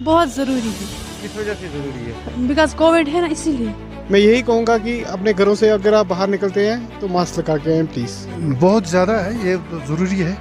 बहुत ज़रूरी है, किस वजह से ज़रूरी है? बिकॉज कोविड है ना, इसीलिए। मैं यही कहूँगा कि अपने घरों से अगर आप बाहर निकलते हैं तो मास्क लगा के आएँ प्लीज़। बहुत ज़्यादा है, ये ज़रूरी है।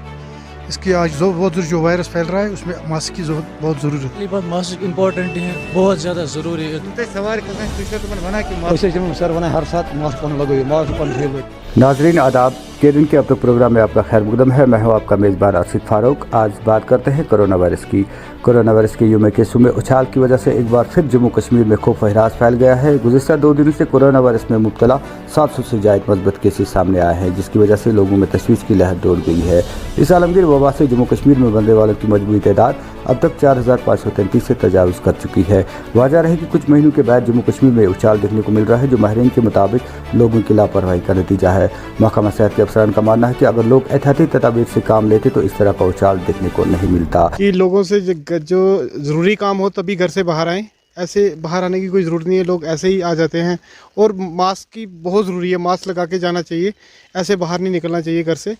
इसकी आज जो वायरस फैल रहा है उसमें मास्क की बहुत ज़रूरत है। बात मास्क इम्पोर्टेंट है, बहुत ज़्यादा ज़रूरी है। सवार बना कि सर बना हर साथ मास्क लगाइए, मास्क नाजरीन आदाब के दिन के अब तक प्रोग्राम में आपका खैर मुकदम है। मैं हूं आपका मेज़बान आसिफ फारूक। आज बात करते हैं कोरोना वायरस की। कोरोना वायरस के यूं में केसों में उछाल की वजह से एक बार फिर जम्मू कश्मीर में खौफ हिरास फैल गया है। गुज़िश्ता 2 दिनों से कोरोना वायरस में मुब्तला 700 से ज़ायद मस्बत केसेस सामने आए हैं, जिसकी वजह से लोगों में तशवीश की लहर दौड़ गई है। इस आलमगीर वबा से जम्मू कश्मीर में बनने वालों की मजमूई तादाद अब तक 4533 से तजावुज़ कर चुकी है। वाज़ह रहे कि कुछ महीनों के बाद जम्मू कश्मीर में उछाल देखने को मिल रहा है, जो माहिरीन के मुताबिक लोगों की लापरवाही का नतीजा है। महकमा सेहत के अफसरान का मानना है कि अगर लोग एहतियाती तदाबीर से काम लेते तो इस तरह का उछाल देखने को नहीं मिलता। कि लोगों से जो ज़रूरी काम हो तभी घर से बाहर आएँ, ऐसे बाहर आने की कोई ज़रूरत नहीं है, लोग ऐसे ही आ जाते हैं। और मास्क की बहुत ज़रूरी है, मास्क लगा के जाना चाहिए, ऐसे बाहर नहीं निकलना चाहिए घर से।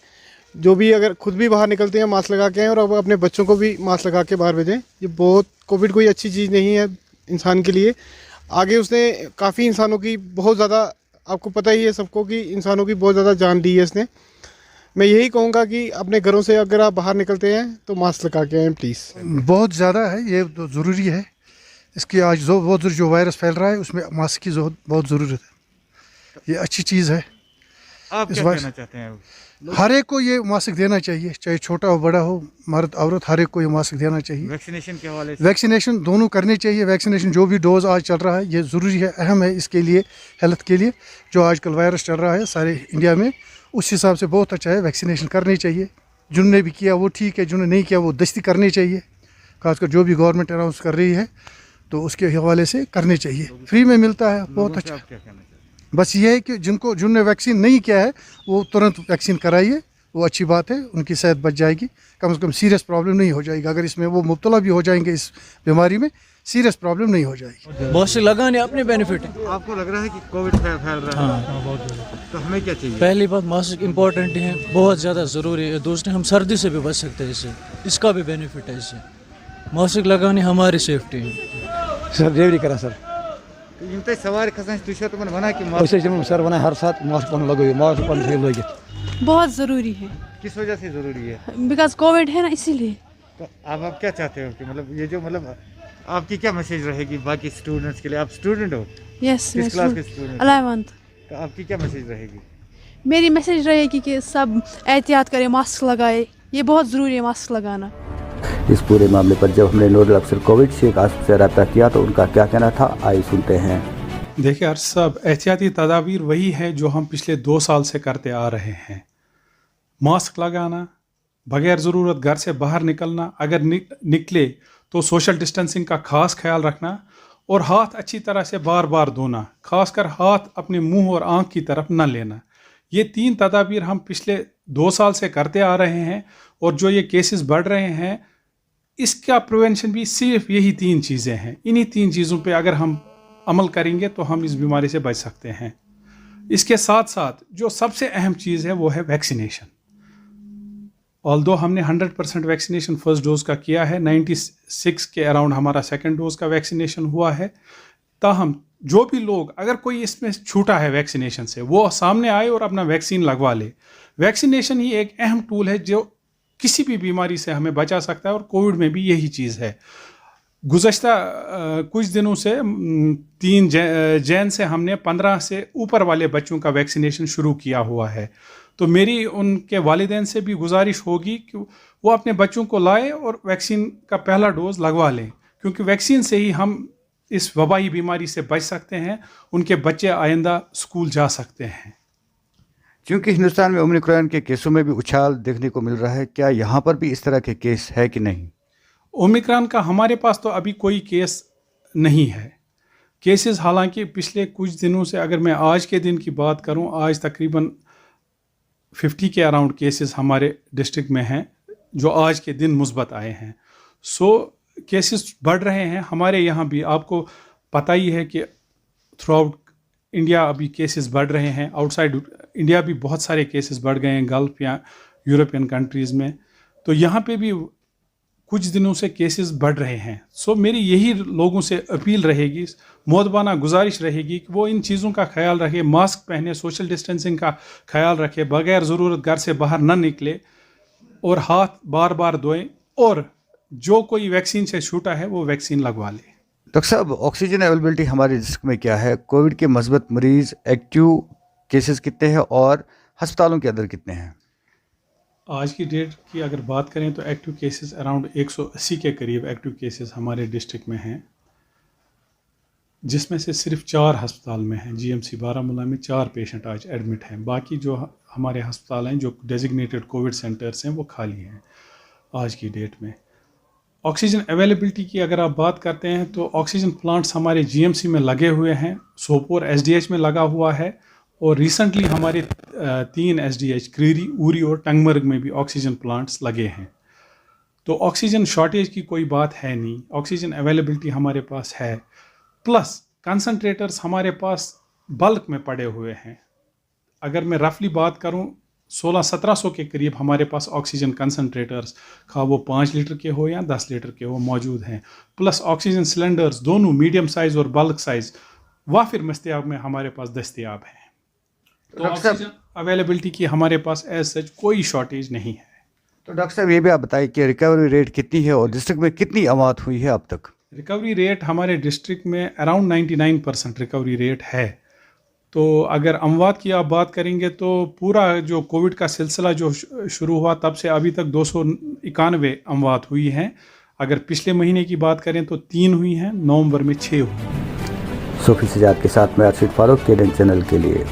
जो भी अगर खुद भी बाहर निकलते हैं मास्क लगा के आएँ, और अब अपने बच्चों को भी मास्क लगा के बाहर भेजें। ये बहुत कोविड कोई अच्छी चीज़ नहीं है इंसान के लिए। आगे उसने काफ़ी इंसानों की बहुत ज़्यादा, आपको पता ही है सबको कि इंसानों की बहुत ज़्यादा जान ली है इसने। मैं यही कहूँगा कि अपने घरों से अगर आप बाहर निकलते हैं तो मास्क लगा के आएँ प्लीज़। बहुत ज़्यादा है, ये ज़रूरी है। इसकी आज जो वायरस फैल रहा है उसमें मास्क की बहुत ज़रूरत है। ये अच्छी चीज़ है। आप क्या कहना चाहते हैं? हर एक को ये मास्क देना चाहिए, चाहे छोटा हो बड़ा हो, मर्द औरत, हर एक को ये मास्क देना चाहिए। वैक्सीनेशन के हवाले से वैक्सीनेशन दोनों करने चाहिए। वैक्सीनेशन जो भी डोज आज चल रहा है ये ज़रूरी है, अहम है इसके लिए, हेल्थ के लिए। जो आजकल वायरस चल रहा है सारे इंडिया में, उस हिसाब से बहुत अच्छा है, वैक्सीनेशन करनी चाहिए। जिन्होंने भी किया वो ठीक है, जिन्होंने नहीं किया वो दस्ती करनी चाहिए। खासकर जो भी गवर्नमेंट अनाउंस कर रही है तो उसके हवाले से करनी चाहिए। फ्री में मिलता है, बहुत अच्छा। आप क्या कहना चाहते हैं? बस ये है कि जिन्होंने वैक्सीन नहीं किया है वो तुरंत वैक्सीन कराइए, वो अच्छी बात है, उनकी सेहत बच जाएगी। कम से कम सीरियस प्रॉब्लम नहीं हो जाएगी। अगर इसमें वो मुब्तला भी हो जाएंगे इस बीमारी में, सीरियस प्रॉब्लम नहीं हो जाएगी। मास्क लगाने अपने बेनिफिट है। आपको लग रहा है कि कोविड फैल रहा है? तो हमें क्या चाहिए? पहली बात मास्क इम्पोर्टेंट है, बहुत ज़्यादा ज़रूरी है। दूसरे हम सर्दी से भी बच सकते हैं इससे, इसका भी बेनिफिट है इससे। मास्क लगाने हमारी सेफ्टी है। सर डेवरी करा सर सवार बना कि सर बना हर साथ मास्क लगाइए, मास्क लगे। बहुत ज़रूरी है, किस वजह से ज़रूरी है? बिकॉज कोविड है ना, इसीलिए। तो आप क्या चाहते हो कि मतलब ये जो आपकी क्या मैसेज रहेगी बाकी स्टूडेंट्स के लिए? आप स्टूडेंट हो? यस, किस क्लास के स्टूडेंट? 11th। तो आपकी क्या मैसेज रहेगी? मेरी मैसेज रहेगी कि सब एहतियात करें, मास्क लगाए, ये बहुत ज़रूरी है मास्क लगाना। इस पूरे मामले पर जब हमने नोडल अफसर कोविड शेख आसिफ से रब्ता किया तो उनका क्या कहना था, आइए सुनते हैं। देखिए अर्श साहब, एहतियाती तदाबीर वही है जो हम पिछले 2 साल से करते आ रहे हैं। मास्क लगाना, बगैर ज़रूरत घर से बाहर निकलना, अगर निकले तो सोशल डिस्टेंसिंग का खास ख्याल रखना, और हाथ अच्छी तरह से बार बार धोना, खासकर हाथ अपने मुंह और आँख की तरफ न लेना। ये 3 तदाबीर हम पिछले 2 साल से करते आ रहे हैं, और जो ये केसेस बढ़ रहे हैं इसका प्रिवेंशन भी सिर्फ यही 3 चीज़ें हैं। इन्हीं 3 चीज़ों पे अगर हम अमल करेंगे तो हम इस बीमारी से बच सकते हैं। इसके साथ साथ जो सबसे अहम चीज़ है वो है वैक्सीनेशन। ऑल्दो हमने 100% वैक्सीनेशन फर्स्ट डोज का किया है, 96 के अराउंड हमारा सेकंड डोज का वैक्सीनेशन हुआ है, ताहम जो भी लोग, अगर कोई इसमें छूटा है वैक्सीनेशन से, वो सामने आए और अपना वैक्सीन लगवा ले। वैक्सीनेशन ही एक अहम टूल है जो किसी भी बीमारी से हमें बचा सकता है, और कोविड में भी यही चीज़ है। गुज़श्ता कुछ दिनों से 3 जैन से हमने 15 से ऊपर वाले बच्चों का वैक्सीनेशन शुरू किया हुआ है। तो मेरी उनके वालिदैन से भी गुजारिश होगी कि वो अपने बच्चों को लाए और वैक्सीन का पहला डोज लगवा लें, क्योंकि वैक्सीन से ही हम इस वबाई बीमारी से बच सकते हैं, उनके बच्चे आइंदा स्कूल जा सकते हैं। क्योंकि हिंदुस्तान में ओमिक्रॉन के केसों में भी उछाल देखने को मिल रहा है, क्या यहाँ पर भी इस तरह के केस है कि नहीं? ओमिक्रॉन का हमारे पास तो अभी कोई केस नहीं है। केसेस हालांकि पिछले कुछ दिनों से, अगर मैं आज के दिन की बात करूं, आज तकरीबन 50 के अराउंड केसेस हमारे डिस्ट्रिक्ट में हैं जो आज के दिन मुस्बत आए हैं। सो केसेस बढ़ रहे हैं हमारे यहाँ भी। आपको पता ही है कि थ्रू आउट इंडिया अभी केसेस बढ़ रहे हैं। आउटसाइड इंडिया भी बहुत सारे केसेस बढ़ गए हैं, गल्फ या यूरोपियन कंट्रीज़ में। तो यहाँ पे भी कुछ दिनों से केसेस बढ़ रहे हैं। सो मेरी यही लोगों से अपील रहेगी, मुअद्दबाना गुजारिश रहेगी कि वो इन चीज़ों का ख्याल रखें, मास्क पहने, सोशल डिस्टेंसिंग का ख्याल रखें, बगैर ज़रूरत घर से बाहर न निकले और हाथ बार बार धोएं, और जो कोई वैक्सीन से छूटा है वो वैक्सीन लगवा ले। डॉक्टर साहब, ऑक्सीजन अवेलेबिलिटी हमारे डिस्ट्रिक्ट में क्या है? कोविड के मस्बत मरीज, एक्टिव केसेस कितने हैं और अस्पतालों के अंदर कितने हैं? आज की डेट की अगर बात करें तो एक्टिव केसेस अराउंड 180 के करीब एक्टिव केसेस हमारे डिस्ट्रिक्ट में हैं, जिसमें से सिर्फ 4 अस्पताल में हैं। जीएमसी बारामूला में 4 पेशेंट आज एडमिट हैं। बाकी जो हमारे अस्पताल हैं, जो डेजिग्नेटेड कोविड सेंटर्स हैं, वो खाली हैं आज की डेट में। ऑक्सीजन अवेलेबिलिटी की अगर आप बात करते हैं तो ऑक्सीजन प्लांट्स हमारे जीएमसी में लगे हुए हैं, सोपोर एसडीएच में लगा हुआ है, और रिसेंटली हमारे 3 एसडीएच क्रीरी, उरी और टंगमर्ग में भी ऑक्सीजन प्लांट्स लगे हैं। तो ऑक्सीजन शॉर्टेज की कोई बात है नहीं, ऑक्सीजन अवेलेबिलिटी हमारे पास है, प्लस कंसनट्रेटर्स हमारे पास बल्क में पड़े हुए हैं। अगर मैं रफली बात करूं, 1600-1700 के करीब हमारे पास ऑक्सीजन कंसनट्रेटर्स, खा वो 5 लीटर के हो या 10 लीटर के हो, मौजूद हैं। प्लस ऑक्सीजन सिलेंडर्स दोनों मीडियम साइज़ और बल्क साइज़ वाफिर मस्तियाब में हमारे पास दस्तियाब हैं। तो ऑक्सीजन अवेलेबिलिटी की हमारे पास एज सच कोई शॉर्टेज नहीं है। तो डॉक्टर साहब, ये भी आप बताइए कि रिकवरी रेट कितनी है और डिस्ट्रिक्ट में कितनी अमात हुई है अब तक? रिकवरी रेट हमारे डिस्ट्रिक्ट में अराउंड 99% रिकवरी रेट है। तो अगर अमवात की आप बात करेंगे तो पूरा जो कोविड का सिलसिला जो शुरू हुआ तब से अभी तक 291 अमवात हुई हैं। अगर पिछले महीने की बात करें तो 3 हुई हैं, नवंबर में 6 हुई। सोफी सजाद के साथ मैं अर्शिद फारूक, केडेन चैनल के लिए।